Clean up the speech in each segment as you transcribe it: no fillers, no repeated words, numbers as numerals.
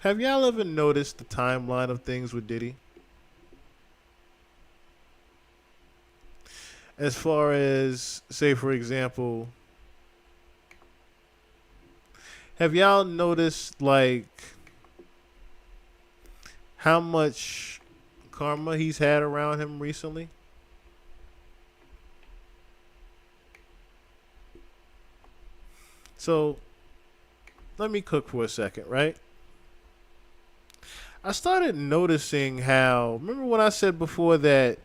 Have y'all ever noticed the timeline of things with Diddy? As far as, say, for example, have y'all noticed like how much karma he's had around him recently? So let me cook for a second, right? I started noticing how. Remember when I said before that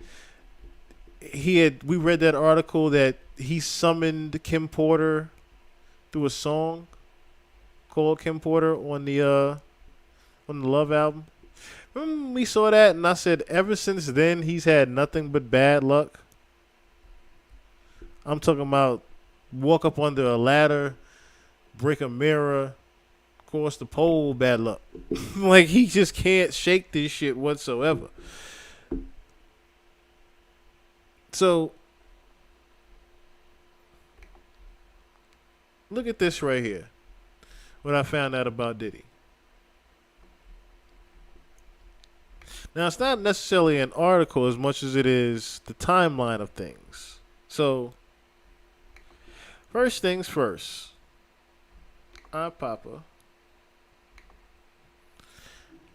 we read that article that he summoned Kim Porter through a song called Kim Porter on the Love album. Remember when we saw that and I said ever since then he's had nothing but bad luck. I'm talking about walk up under a ladder, break a mirror, cross the pole, bad luck. Like he just can't shake this shit whatsoever. So look at this right here. What I found out about Diddy. Now it's not necessarily an article as much as it is the timeline of things. So first things first. Papa.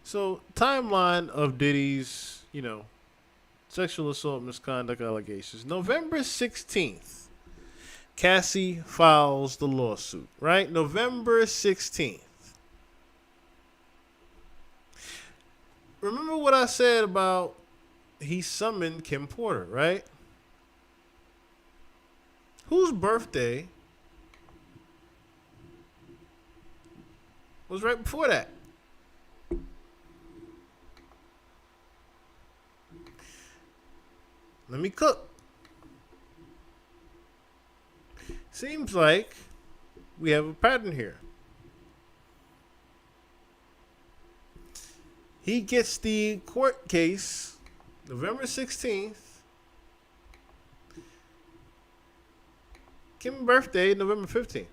So timeline of Diddy's, sexual assault misconduct allegations. November 16th, Cassie files the lawsuit, right? November 16th. Remember what I said about he summoned Kim Porter, right? Whose birthday was right before that? Let me cook. Seems like we have a pattern here. He gets the court case November 16th. Kim's birthday, November 15th.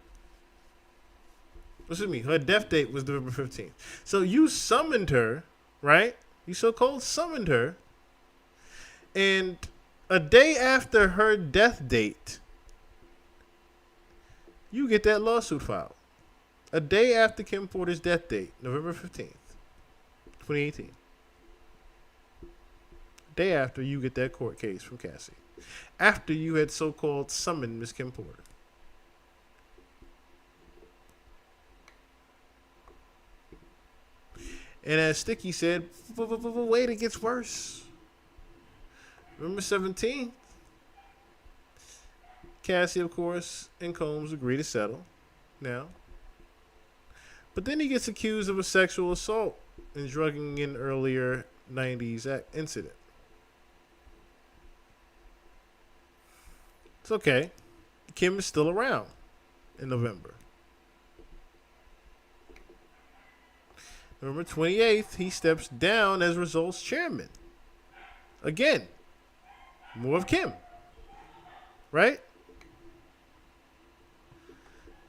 Excuse me, her death date was November 15th. So you summoned her, right? You so-called summoned her. And a day after her death date, you get that lawsuit filed. A day after Kim Porter's death date, November 15th, 2018. Day after you get that court case from Cassie. After you had so-called summoned Miss Kim Porter. And as Sticky said, wait, it gets worse. November 17th, Cassie, of course, and Combs agree to settle now. But then he gets accused of a sexual assault and drugging in earlier 90s incident. It's okay. Kim is still around in November. November 28th, he steps down as Results chairman. Again, more of Kim. Right?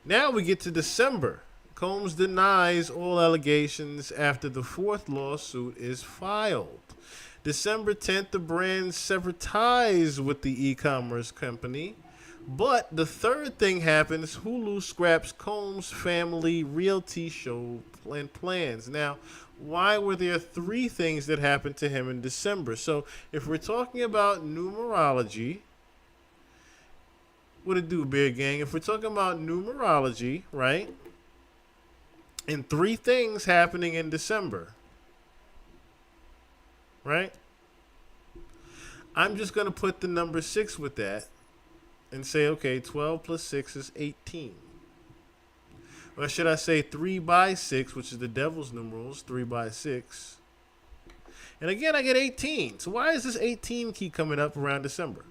Now we get to December. Combs denies all allegations after the fourth lawsuit is filed. December 10th, the brand severed ties with the e-commerce company. But the third thing happens. Hulu scraps Combs' family realty show and plans. Now, why were there three things that happened to him in December? So, if we're talking about numerology, what it do, Bear Gang? If we're talking about numerology, right? And three things happening in December, right? I'm just going to put the number 6 with that and say, okay, 12 plus 6 is 18. Or should I say 3 by 6, which is the devil's numerals, 3 by 6. And again, I get 18. So why does this 18 keep coming up around December?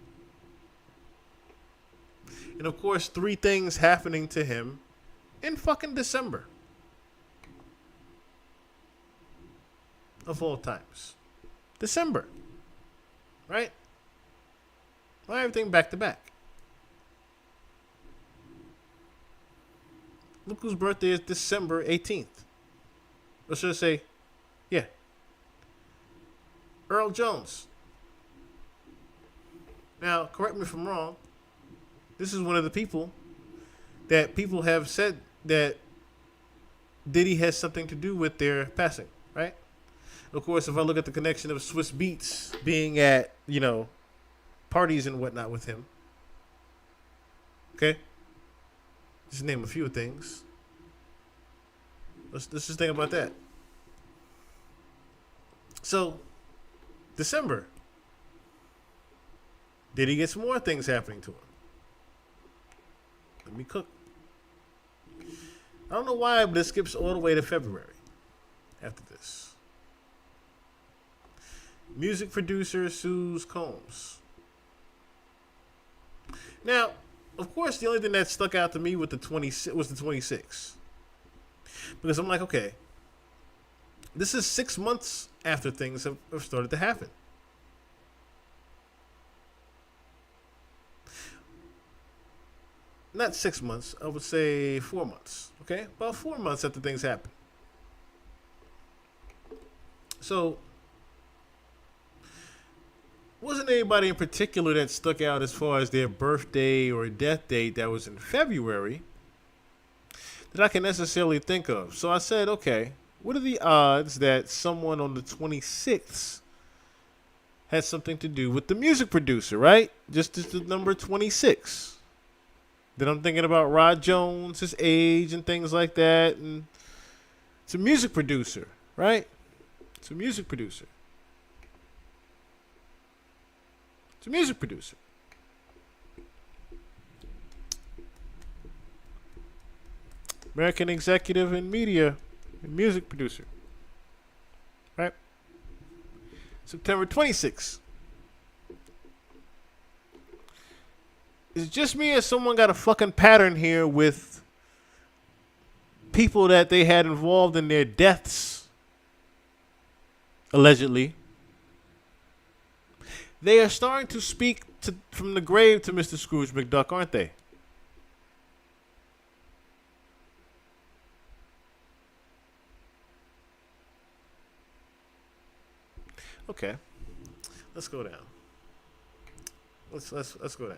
And of course, three things happening to him in fucking December. Of all times. December. Right? Well, everything back to back. Look whose birthday is December 18th. Or should I say, yeah, Earl Jones. Now, correct me if I'm wrong. This is one of the people that people have said that Diddy has something to do with their passing, right? Of course, if I look at the connection of Swiss Beats being at, parties and whatnot with him, okay? Just name a few things. Let's just think about that. So, December, Diddy gets more things happening to him. Let me cook. I don't know why, but it skips all the way to February after this. Music producer sues Combs. Now, of course, the only thing that stuck out to me with the 20 was the 26. Because I'm like, okay, this is 6 months after things have started to happen. Not 6 months, I would say 4 months. Okay? About 4 months after things happen. So, wasn't anybody in particular that stuck out as far as their birthday or death date that was in February that I can necessarily think of. So I said, okay, what are the odds that someone on the 26th had something to do with the music producer, right? Just as the number 26. Then I'm thinking about Rod Jones, his age, and things like that. And it's a music producer, right? It's a music producer. It's a music producer. American executive and media and music producer. Right? September 26th. Is it just me or someone got a fucking pattern here with people that they had involved in their deaths, allegedly? They are starting to speak from the grave to Mr. Scrooge McDuck, aren't they? Okay, let's go down. Let's go down.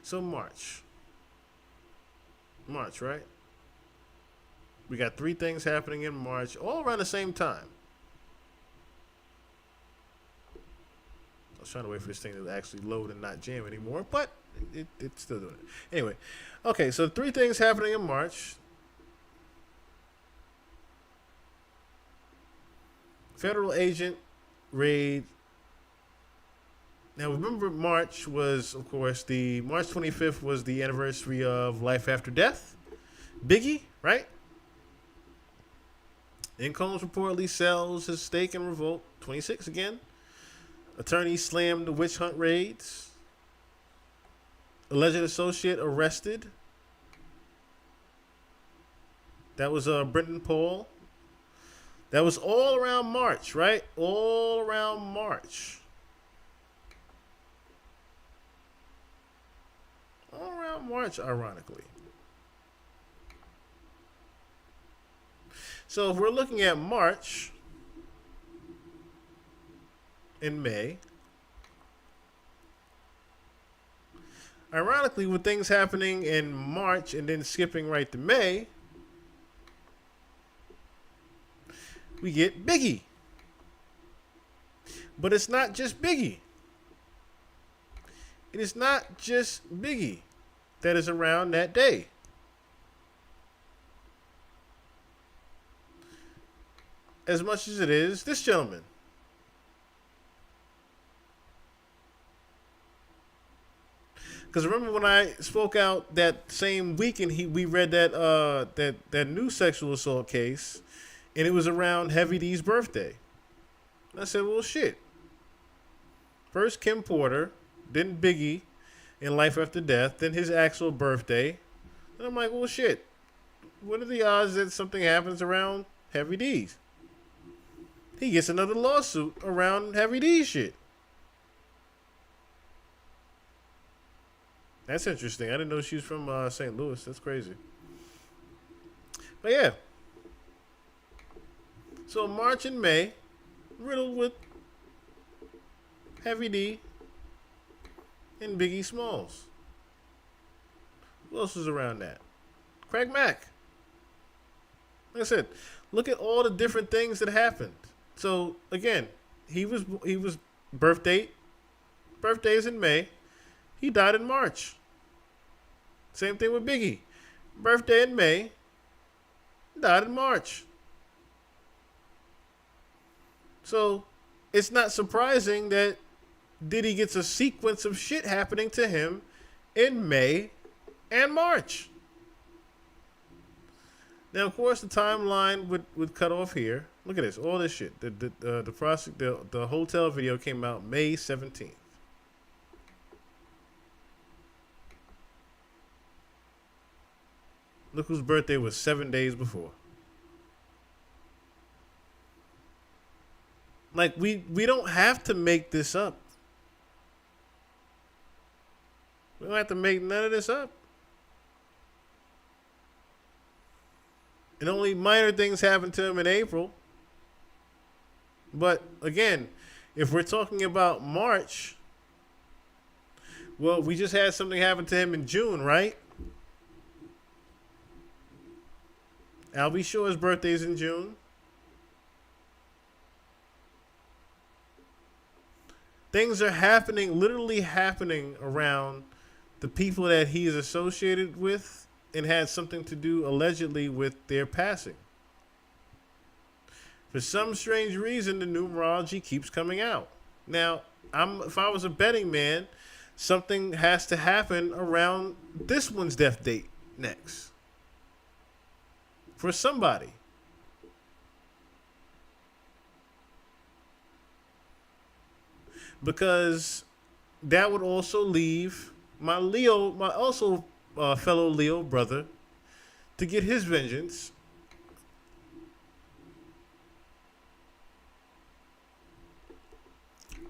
So March, right? We got 3 things happening in March, all around the same time. I was trying to wait for this thing to actually load and not jam anymore, but it's still doing it. Anyway, okay, so 3 things happening in March. Federal agent raid. Now remember, March was, of course, the March 25th was the anniversary of Life After Death. Biggie, right? And Combs reportedly sells his stake in Revolt. 26 again. Attorney slammed the witch hunt raids. Alleged associate arrested. That was Brenton Paul. That was all around March, right? All around March. All around March, ironically. So if we're looking at March and May, ironically, with things happening in March and then skipping right to May, we get Biggie. But it's not just Biggie. It is not just Biggie that is around that day. As much as it is this gentleman. Because remember when I spoke out that same weekend, we read that new sexual assault case, and it was around Heavy D's birthday. I said, well, shit. First Kim Porter, then Biggie in Life After Death, then his actual birthday. And I'm like, well, shit. What are the odds that something happens around Heavy D's? He gets another lawsuit around Heavy D's shit. That's interesting. I didn't know she was from St. Louis. That's crazy. But yeah. So March and May, riddled with Heavy D and Biggie Smalls. Who else was around that? Craig Mack. Like I said, look at all the different things that happened. So again, he was birthdays in May. He died in March. Same thing with Biggie. Birthday in May, died in March. So it's not surprising that Diddy gets a sequence of shit happening to him in May and March. Now, of course, the timeline would cut off here. Look at this, all this shit. The hotel video came out May 17th. Look whose birthday was 7 days before. Like, we don't have to make this up. We don't have to make none of this up. And only minor things happened to him in April. But again, if we're talking about March, well, we just had something happen to him in June, right? Albie Shore's birthday's in June. Things are happening, literally happening around the people that he is associated with and had something to do allegedly with their passing. For some strange reason, the numerology keeps coming out. Now, if I was a betting man, something has to happen around this one's death date next. For somebody. Because that would also leave my fellow Leo brother to get his vengeance.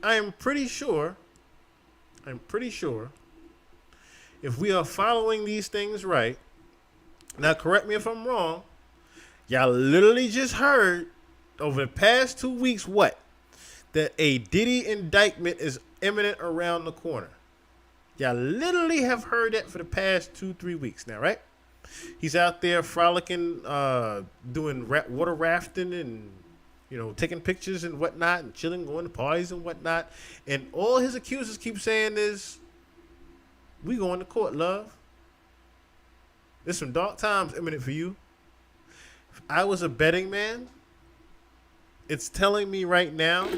I'm pretty sure if we are following these things right, now correct me if I'm wrong, y'all literally just heard over the past 2 weeks that a Diddy indictment is imminent around the corner. Y'all literally have heard that for the past 2-3 weeks now, right? He's out there frolicking, doing water rafting and, taking pictures and whatnot and chilling, going to parties and whatnot. And all his accusers keep saying is, we going to court, love. There's some dark times imminent for you. If I was a betting man, it's telling me right now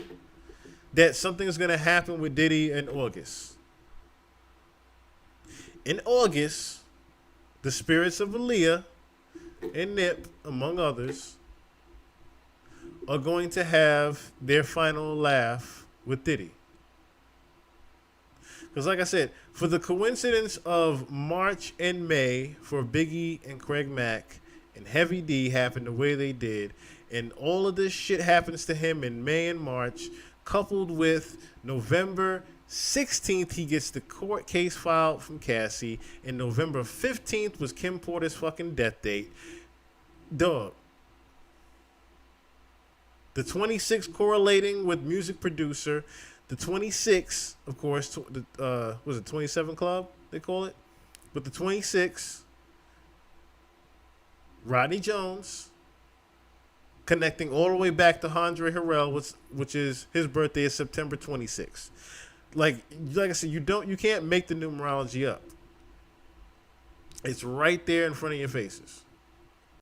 that something's going to happen with Diddy in August. In August, the spirits of Aaliyah and Nip, among others, are going to have their final laugh with Diddy. Because like I said, for the coincidence of March and May for Biggie and Craig Mack and Heavy D happened the way they did, and all of this shit happens to him in May and March, coupled with November 16th, he gets the court case filed from Cassie, and November 15th was Kim Porter's fucking death date. Dog. The 26th correlating with music producer. The 26th, of course, was it 27 Club, they call it? But the 26th, Rodney Jones, connecting all the way back to Andre Harrell, which is his birthday is September 26th. Like I said, you can't make the numerology up. It's right there in front of your faces.